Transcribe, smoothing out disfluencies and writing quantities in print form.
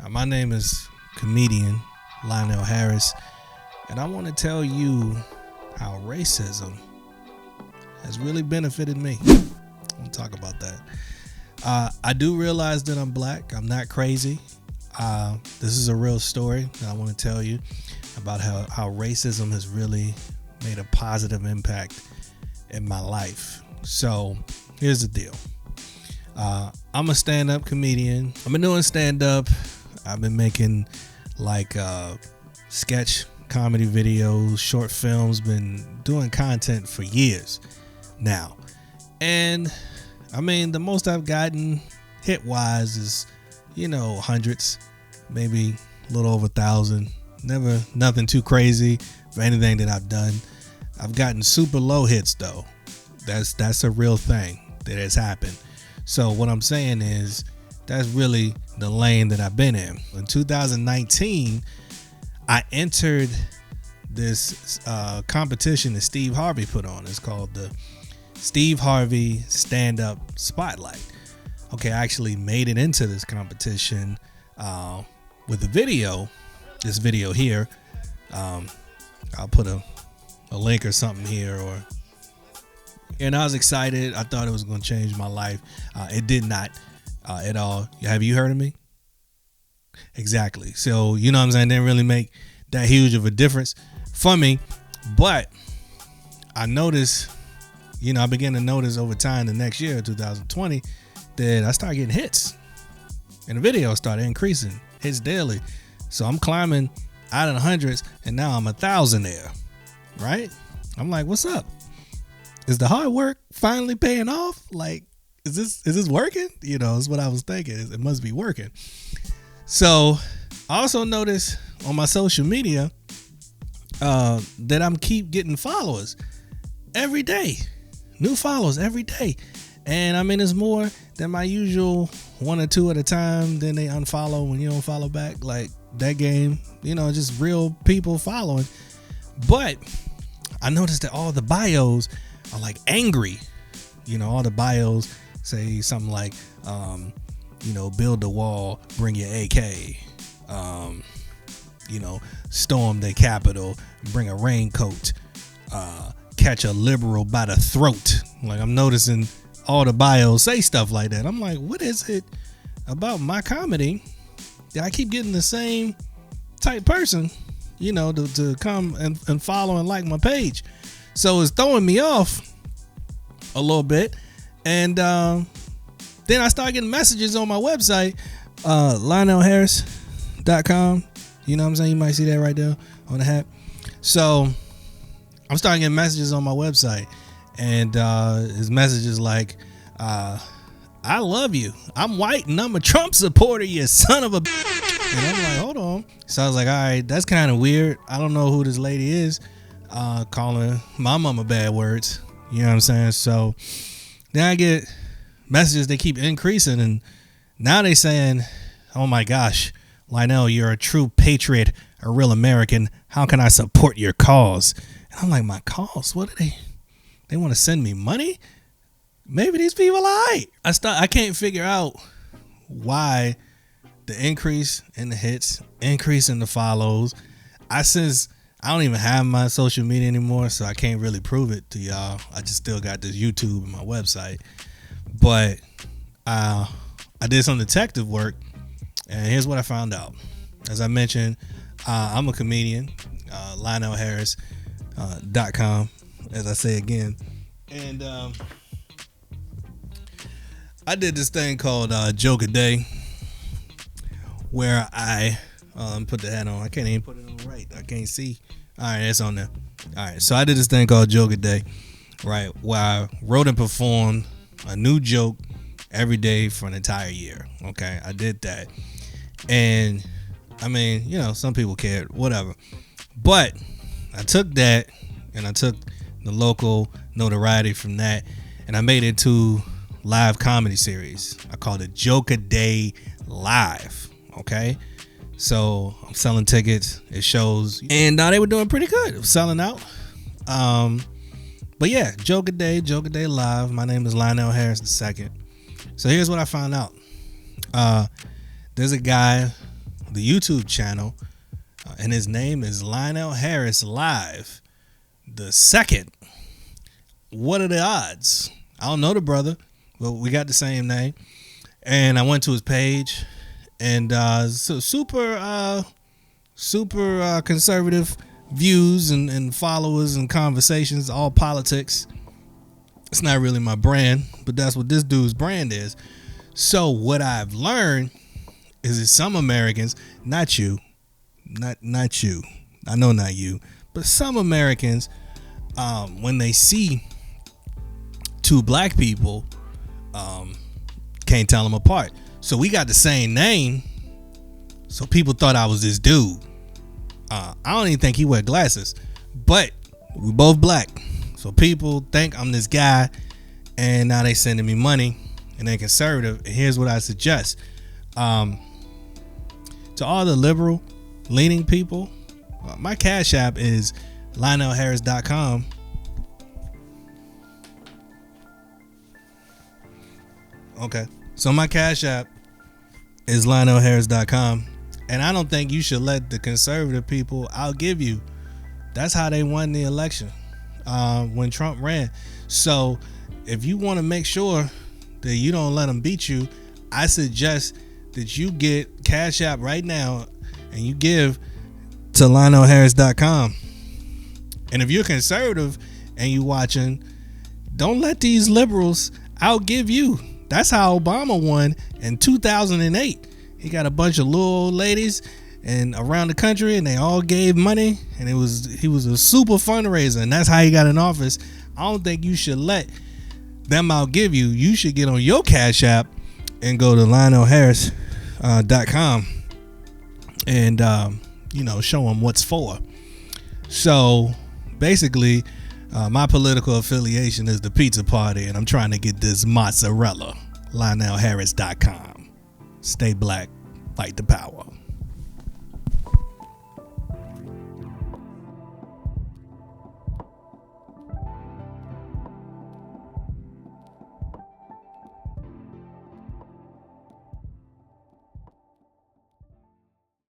My name is comedian Lionel Harris, and I want to tell you how racism has really benefited me. We'll talk about that. I do realize that I'm black. I'm not crazy. This is a real story that I want to tell you about how racism has really made a positive impact in my life. So here's the deal. I'm a stand-up comedian. I've been doing stand-up. I've been making sketch comedy videos, short films, been doing content for years now. And I mean, the most I've gotten hit-wise is, hundreds, maybe a little over 1,000. Never nothing too crazy for anything that I've done. I've gotten super low hits though. That's a real thing that has happened. So what I'm saying is that's really the lane that I've been in. In 2019, I entered this competition that Steve Harvey put on. It's called the Steve Harvey Stand-Up Spotlight. Okay, I actually made it into this competition with a video. This video here. I'll put a link or something here, and I was excited. I thought it was going to change my life. It did not at all. Have you heard of me? Exactly. So, you know what I'm saying? It didn't really make that huge of a difference for me. But I noticed, I began to notice over time the next year, 2020, that I started getting hits. And the video started increasing, hits daily. So I'm climbing out of the hundreds, and now I'm 1,000 there, right? I'm like, what's up? Is the hard work finally paying off? Like, is this working? Is what I was thinking. It must be working. So I also noticed on my social media that I'm keep getting followers every day, new followers every day. And I mean, it's more than my usual 1 or 2 at a time. Then they unfollow when you don't follow back, like that game, just real people following. But I noticed that all the bios are like angry. All the bios say something like, build the wall, bring your AK, storm the Capitol, bring a raincoat, catch a liberal by the throat. Like, I'm noticing all the bios say stuff like that. I'm like, what is it about my comedy that I keep getting the same type person, to come and follow and like my page? So it's throwing me off a little bit. And then I start getting messages on my website, LionelHarris.com. You know what I'm saying? You might see that right there on the hat. So I'm starting getting messages on my website. And his message is like, I love you. I'm white and I'm a Trump supporter, you son of a bitch. And I'm like, hold on. So I was like, all right, that's kind of weird. I don't know who this lady is calling my mama bad words. You know what I'm saying? So then I get messages, they keep increasing. And now they saying, oh my gosh, Lionel, you're a true patriot, a real American. How can I support your cause? And I'm like, my cause? What are they want to send me money? Maybe these people are right. I can't figure out why the increase in the hits, increase in the follows. Since I don't even have my social media anymore, so I can't really prove it to y'all. I just still got this YouTube and my website. But I did some detective work, and here's what I found out. As I mentioned, I'm a comedian, LionelHarris.com, as I say again. And I did this thing called Joke a Day, where I put the hat on. I can't even put it on right. I can't see. All right, it's on there. All right, so I did this thing called Joke a Day, right, where I wrote and performed a new joke every day for an entire year. Okay, I did that. And I mean, some people cared, whatever. But I took that and I took the local notoriety from that, and I made it to live comedy series. I called it Joke a Day Live. Okay, so I'm selling tickets at shows, and they were doing pretty good. It was selling out. But yeah, Joke a Day Live. My name is Lionel Harris II. So here's what I found out. There's a guy the YouTube channel, and his name is Lionel Harris Live the second. What are the odds? I don't know the brother, but we got the same name. And I went to his page, and so super conservative views and followers and conversations, all politics. It's not really my brand, but that's what this dude's brand is. So what I've learned is that some Americans, not you, not you, I know not you, but some Americans, when they see two black people, can't tell them apart. So we got the same name, so people thought I was this dude. I don't even think he wear glasses, but we both black, so people think I'm this guy, and now they sending me money, and they conservative. And here's what I suggest: to all the liberal leaning people, my Cash App is LionelHarris.com. Okay, so my Cash App is LionelHarris.com. And I don't think you should let the conservative people outgive you. That's how they won the election when Trump ran. So if you want to make sure that you don't let them beat you, I suggest that you get Cash App right now and you give to LionelHarris.com. And if you're conservative and you watching, don't let these liberals outgive you. That's how Obama won in 2008. He got a bunch of little old ladies and around the country, and they all gave money, and he was a super fundraiser, and that's how he got in office. I don't think you should let them outgive you. You should get on your Cash App and go to LionelHarris.com and show them what's for. So basically, my political affiliation is the Pizza Party, and I'm trying to get this mozzarella. LionelHarris.com. Stay black, fight the power.